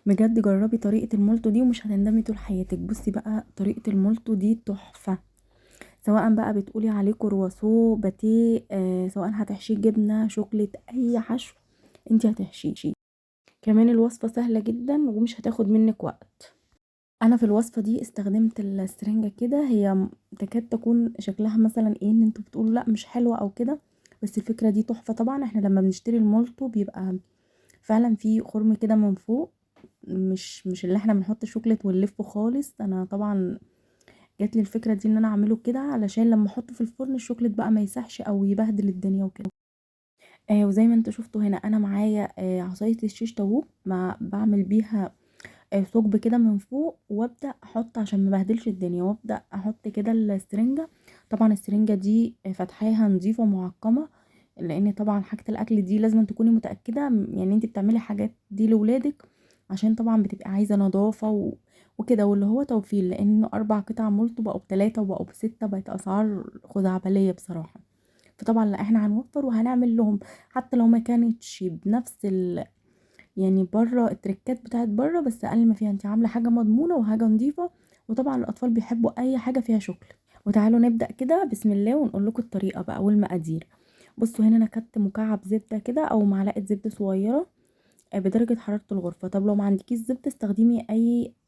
بجد جربي طريقة المولتو دي ومش هتندمي طول حياتك. بصي بقى، طريقة المولتو دي تحفة. سواء بقى بتقولي عليه كرواسو باتيه، سواء هتحشيه جبنة شوكليت اي حشو انتي هتحشيه. كمان الوصفة سهلة جدا ومش هتاخد منك وقت. انا في الوصفة دي استخدمت السرنجة كده، هي تكاد تكون شكلها مثلا ايه ان انتوا بتقولوا لا مش حلوة او كده، بس الفكرة دي تحفة. طبعا احنا لما بنشتري المولتو بيبقى فعلا فيه خرم كده من فوق، مش اللي احنا بنحط شوكليت ونلفه خالص. انا طبعا جات لي الفكرة دي ان انا اعمله كده علشان لما احطه في الفرن الشوكليت بقى ما يسحش او يبهدل الدنيا وكده. وزي ما انتوا شفتوا هنا انا معايا عصاية الشيش طاووق، ما بعمل بيها ثقب كده من فوق، وابدا احط عشان ما بهدلش الدنيا، وابدا احط كده السرنجة. طبعا السرنجة دي فتحاها نظيفة معقمة، لان طبعا حاجة الاكل دي لازم تكوني متأكدة يعني انت بتعملي حاجات دي لولادك، عشان طبعا بتبقى عايزة نظافة وكده، واللي هو توفير، لان 4 قطع مولتو بقوا ب3 وبقوا ب6، بقت اسعار خزعبلية بصراحة. فطبعا لا، احنا هنوفر وهنعمل لهم حتى لو ما كانتش بنفس يعني بره التركات بتاعت بره، بس اقل ما فيها انت عامله حاجه مضمونه وحاجه نظيفه. وطبعا الاطفال بيحبوا اي حاجه فيها شوكليت. وتعالوا نبدا كده بسم الله ونقول لكم الطريقه بقى والمقادير. بصوا هنا انا خدت مكعب زبده كده او معلقه زبده صغيره بدرجه حراره الغرفه. طب لو ما عندكيش زبده استخدمي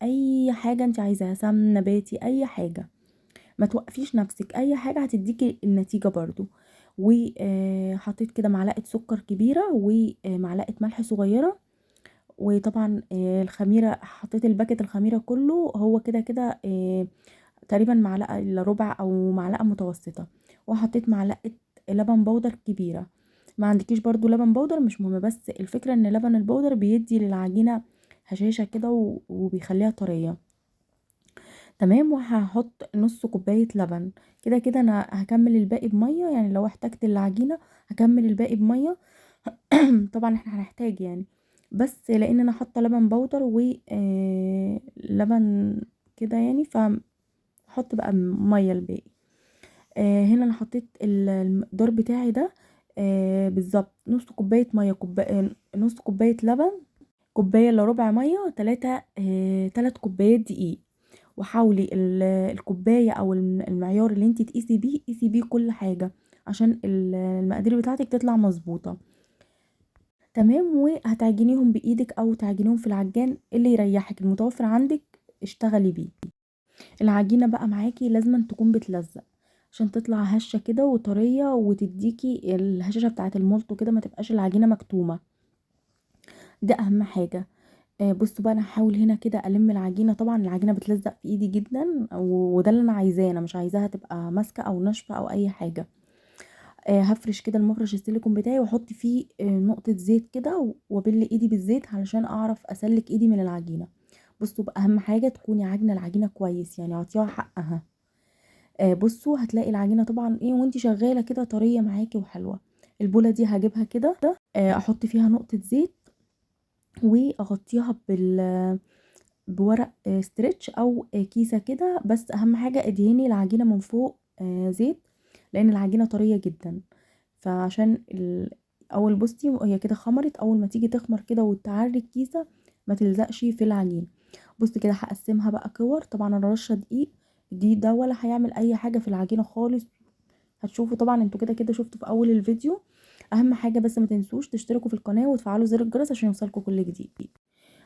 اي حاجه انت عايزاها، سمن نباتي اي حاجه، ما توقفيش نفسك، اي حاجه هتديكي النتيجه برضو. وحطيت كده معلقه سكر كبيره ومعلقه ملح صغيره. وطبعا الخميره حطيت الباكت الخميره كله، هو كده كده تقريبا معلقه الا ربع او معلقه متوسطه. وحطيت معلقه لبن بودر كبيره. ما عندكيش برضو لبن بودر مش مهم، بس الفكره ان لبن البودر بيدي للعجينه هشاشه كده وبيخليها طريه. تمام. وهحط نص كوبايه لبن. كده كده انا هكمل الباقي بميه، يعني لو احتجت العجينه هكمل الباقي بميه. طبعا احنا هنحتاج يعني، بس لان انا حاطه لبن بودر ولبن كده يعني، فحط بقى ميه الباقي. هنا انا حطيت المقدار بتاعي ده بالظبط نص كوبايه ميه، نص كوبايه لبن، كوبايه الا ربع ميه، 3 كوبايات دقيق. وحاولي الكوبايه او المعيار اللي انت تقيسي بيه، قيسي بيه كل حاجه عشان المقادير بتاعتك تطلع مظبوطه. تمام. وهتعجنيهم بايدك او تعجنيهم في العجان اللي يريحك، المتوفر عندك اشتغلي بيه. العجينه بقى معاكي لازم تكون بتلزق عشان تطلع هشه كده وطريه وتديكي الهشاشه بتاعه المولتو كده، ما تبقاش العجينه مكتومه. ده اهم حاجه. بصوا بقى، انا هحاول هنا كده الم العجينه. طبعا العجينه بتلزق في ايدي جدا، وده اللي انا عايزاه، انا مش عايزاها تبقى ماسكه او ناشفه او اي حاجه. هفرش كده المفرش السيليكون بتاعي واحط فيه نقطة زيت كده وابل ايدي بالزيت علشان اعرف اسلك ايدي من العجينة. بصوا بقى، اهم حاجة تكوني عاجنة العجينة كويس، يعني اعطيها حقها. بصوا هتلاقي العجينة طبعا ايه وانتي شغالة كده طرية معاكي وحلوة. البولة دي هجيبها كده، احط فيها نقطة زيت واغطيها بورق ستريتش او كيسة كده. بس اهم حاجة ادهني العجينة من فوق زيت، لان العجينة طرية جدا. فعشان اول بصي هي كده خمرت، اول ما تيجي تخمر كده وتعري الكيسه ما تلزقش في العجين. بصي كده هقسمها بقى كور. طبعا انا رشه دقيق، الدقيق ده ولا هيعمل اي حاجه في العجينه خالص. هتشوفوا طبعا، انتوا كده كده شفتوا في اول الفيديو. اهم حاجه بس ما تنسوش تشتركوا في القناه وتفعلوا زر الجرس عشان يوصلكوا كل جديد.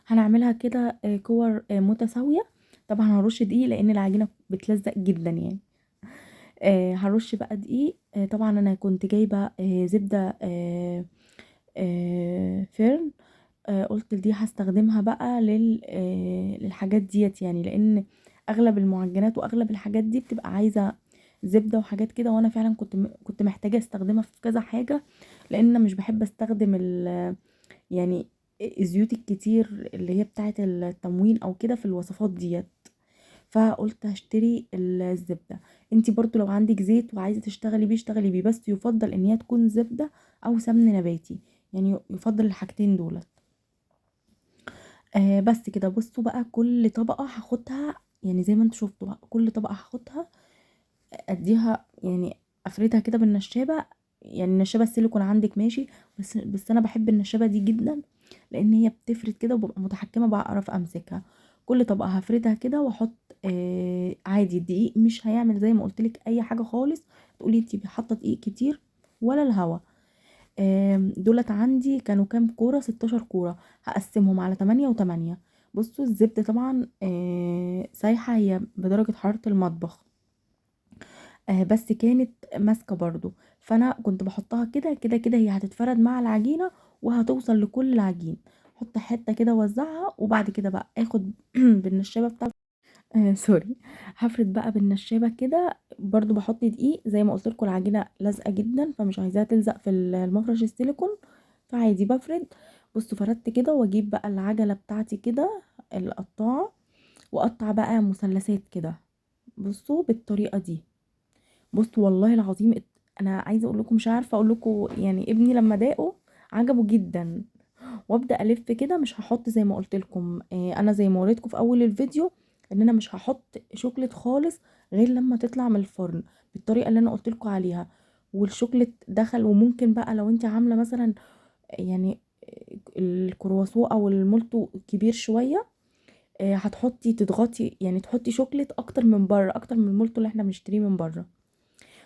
هنعملها كده كور متساويه. طبعا هرش دقيق لان العجينه بتلزق جدا يعني. هرش بقى دقيق. طبعا انا كنت جايبه زبده فيرن. قلت دي هستخدمها بقى للحاجات ديت، يعني لان اغلب المعجنات واغلب الحاجات دي بتبقى عايزه زبده وحاجات كده، وانا فعلا كنت محتاجه استخدمها في كذا حاجه، لان انا مش بحب استخدم يعني الزيوت الكتير اللي هي بتاعه التموين او كده في الوصفات ديت. فقلت هشتري الزبدة. انتي برضو لو عندك زيت وعايزة تشتغلي بيه اشتغلي بيه، بس يفضل ان هي تكون زبدة او سمن نباتي، يعني يفضل الحاجتين دولت. بس كده. بصوا بقى، كل طبقة هاخدها يعني زي ما انتوا شفتوا بقى، كل طبقة هاخدها اديها يعني افردها كده بالنشابة. يعني النشابة السيليكون عندك ماشي، بس انا بحب النشابة دي جدا، لان هي بتفرد كده وببقى متحكمه بعرف امسكها. كل طبقه هفردها كده واحط عادي. الدقيق مش هيعمل زي ما قلت لك اي حاجه خالص تقولي انت حاطه دقيق كتير ولا الهوا. دولت عندي كانوا كام كوره؟ 16 كوره. هقسمهم على 8 و8. بصوا الزبده طبعا سايحه، هي بدرجه حراره المطبخ. بس كانت ماسكة برضو. فانا كنت بحطها كده كده كده، هي هتتفرد مع العجينة وهتوصل لكل العجين. احط حتة كده اوزعها، وبعد كده بقى اخد بالنشابة بتاعتي. سوري. هفرد بقى بالنشابة كده. برضو بحط دقيق زي ما قلت لكم، العجينة لازقة جدا فمش عايزاها تلزق في المفرش السيليكون، فعادي بفرد. بصوا فردت كده، واجيب بقى العجلة بتاعتي كده، القطاعة، واقطع بقى مثلثات كده. بصوا بالطريقة دي. بصوا والله العظيم انا عايزه اقول لكم، مش عارفه اقول لكم يعني، ابني لما داقه عجبه جدا. وابدا الف كده، مش هحط زي ما قلت لكم انا زي ما وريتكم في اول الفيديو ان انا مش هحط شوكليت خالص غير لما تطلع من الفرن بالطريقه اللي انا قلت لكم عليها. والشوكليت دخل. وممكن بقى لو انت عامله مثلا يعني الكرواسون او المولتو كبير شويه، هتحطي تضغطي يعني تحطي شوكليت اكتر من بره، اكتر من المولتو اللي احنا بنشتريه من بره.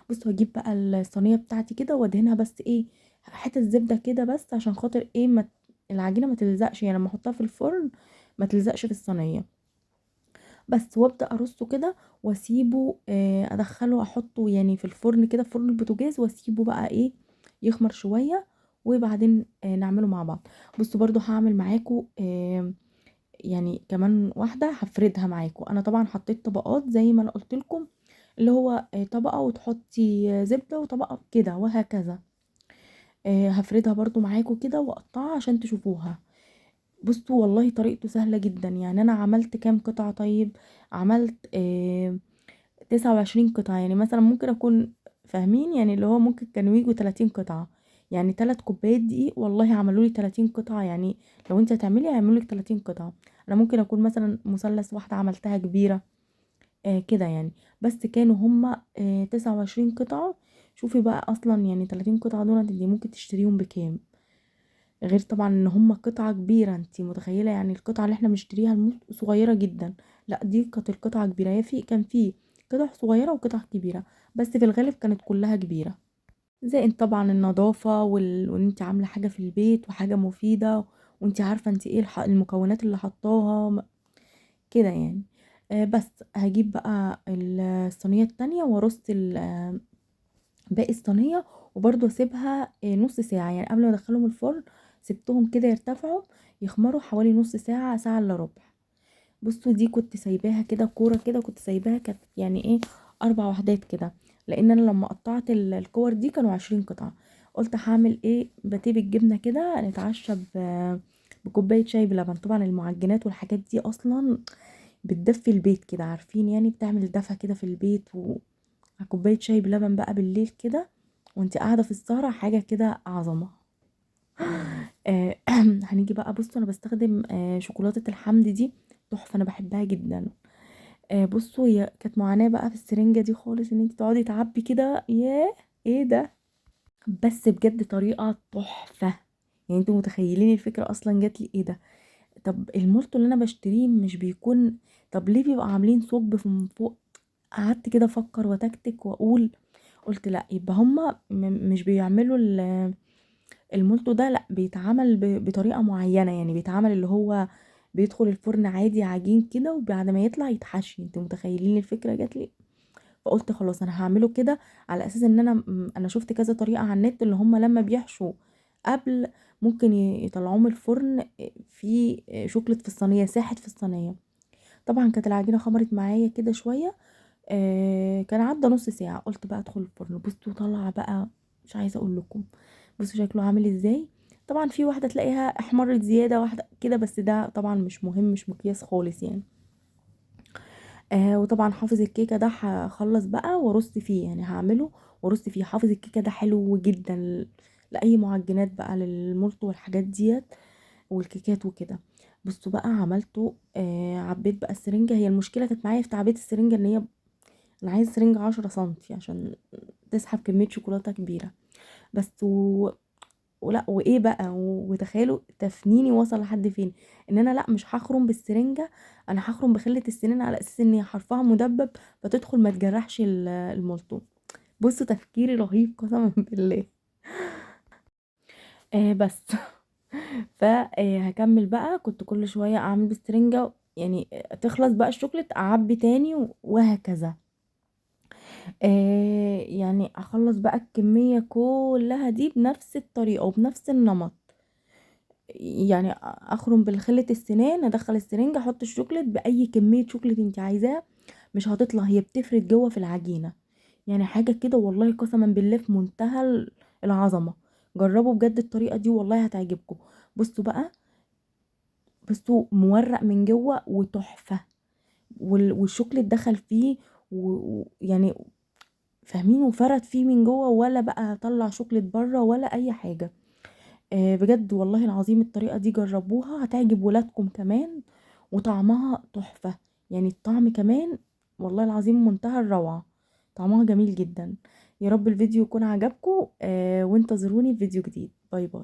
بص هجيب بقى الصينيه بتاعتي كده وادهنها بس ايه، حته زبده كده بس عشان خاطر ايه ما العجينه ما تلزقش، يعني لما احطها في الفرن ما تلزقش في الصينيه. بس وابدا ارصه كده واسيبه ادخله احطه يعني في الفرن كده، في فرن البوتاجاز، واسيبه بقى ايه يخمر شويه، وبعدين نعمله مع بعض. بصوا برضو هعمل معاكم يعني كمان واحدة هفردها معاكم. انا طبعا حطيت طبقات زي ما انا قلت لكم، اللي هو طبقة وتحطي زبدة وطبقة كده وهكذا. هفردها برضو معاكم كده واقطعها عشان تشوفوها. بصوا والله طريقته سهلة جدا. يعني انا عملت كام قطعة؟ طيب عملت 29 قطعة. يعني مثلا ممكن اكون فاهمين يعني، اللي هو ممكن كانوا يجوا 30 قطعة. يعني 3 كوبايات دقيق والله عملوا لي 30 قطعة. يعني لو انت هتعملي هيعملوا لك 30 قطعة. انا ممكن اكون مثلا مثلث واحدة عملتها كبيرة كده يعني. بس كانوا هما 29 قطعة. شوفي بقى اصلا يعني 30 قطعة دول انت ممكن تشتريهم بكام؟ غير طبعا ان هما قطعة كبيرة. انت متخيلة يعني القطعة اللي احنا بنشتريها صغيرة جدا، لا دي كانت القطعة كبيرة. هي كان في قطع صغيرة وقطع كبيرة، بس في الغالب كانت كلها كبيرة. زائد طبعا النظافة وان انت عاملة حاجة في البيت وحاجة مفيدة، وانت عارفة انت ايه المكونات اللي حطاها كده يعني. بس هجيب بقى الصينية التانية وارص باقي الصينية، وبرضه اسيبها نص ساعة. يعني قبل ما ادخلهم الفرن سبتهم كده يرتفعوا يخمروا حوالي نص ساعة، ساعة الا ربع. بصوا دي كنت سايباها كده كورة كده، كنت سايباها كانت يعني ايه 4 وحدات كده، لان انا لما قطعت الكور دي كانوا 20 قطعة. قلت هعمل ايه باتيه بالجبنة كده نتعشى بكوباية شاي بلبن. طبعا المعجنات والحاجات دي اصلا بتدفي البيت كده، عارفين يعني بتعمل دفى كده في البيت. كوباية شاي بلبن بقى بالليل كده وانت قاعدة في السهرة، حاجة كده عظمة. هنيجي بقى. بصوا انا بستخدم شوكولاتة الحمد دي، تحفة، انا بحبها جدا. بصوا هي كانت معاناة بقى في السرنجة دي خالص، ان انت تقعدي تعبي كده، ياه ايه ده. بس بجد طريقة تحفة. يعني انتوا متخيلين الفكرة اصلا جات لي ايه ده؟ طب المولتو اللي انا بشتريه مش بيكون، طب ليه بيبقى عاملين ثقب من فوق؟ قعدت كده افكر وتكتك واقول، قلت لا يبقى هما مش بيعملوا المولتو ده، لا بيتعمل بطريقة معينة. يعني بيتعمل اللي هو بيدخل الفرن عادي عجين كده، وبعد ما يطلع يتحشي. انتوا متخيلين الفكرة جات لي؟ فقلت خلاص انا هعمله كده، على اساس ان انا شفت كذا طريقة على النت اللي هما لما بيحشوا قبل ممكن يطلعوه من الفرن في شوكليت في الصينية، ساحت في الصينية. طبعا كانت العجينة خمرت معايا كده شوية. كان عدى نص ساعة، قلت بقى ادخل الفرن. بصوا طلع بقى، مش عايزة اقول لكم، بصوا شكله عامل ازاي. طبعا في واحدة تلاقيها احمرت زيادة، واحدة كده، بس ده طبعا مش مهم، مش مقياس خالص يعني. وطبعا حافظ الكيكة ده هخلص بقى وارص فيه، يعني هعمله وارص فيه. حافظ الكيكة ده حلو جدا لأي معجنات بقى، للمولت والحاجات ديت والكيكات وكده. بصوا بقى عملته. عبيت بقى السرنجة. هي المشكلة كانت معايا في تعبية السرنجة ان هي انا عايز سرنجة 10 سنتي عشان تسحب كمية شوكولاتة كبيرة. بس ولا وايه بقى، وتخيلوا تفنيني وصل لحد فين، ان انا لا مش هخرم بالسرنجة، انا هخرم بخلة السنين على اساس ان حرفها مدبب فتدخل ما تجرحش المولتو. بصوا تفكيري رهيب قسما بالله. بس فهكمل بقى، كنت كل شوية اعمل بالسرنجة يعني تخلص بقى الشوكليت اعبي تاني وهكذا. يعني اخلص بقى الكمية كلها دي بنفس الطريقة وبنفس النمط. يعني اخرم بالخلة السنان، ادخل السرنجة احط الشوكليت باي كمية شوكليت انت عايزاها، مش هتطلع، هي بتفرد جوه في العجينة. يعني حاجة كده والله قسما بالله في منتهى العظمة. جربوا بجد الطريقة دي والله هتعجبكم. بصوا بقى، بصوا مورق من جوه وتحفة، والشوكليت دخل فيه يعني فاهمين، وفرد فيه من جوه، ولا بقى طلع شوكليت بره ولا اي حاجة. بجد والله العظيم الطريقة دي جربوها هتعجب ولادكم كمان، وطعمها تحفة. يعني الطعم كمان والله العظيم منتهى الروعة، طعمها جميل جدا. يا رب الفيديو يكون عجبكم، وانتظروني في فيديو جديد. باي باي.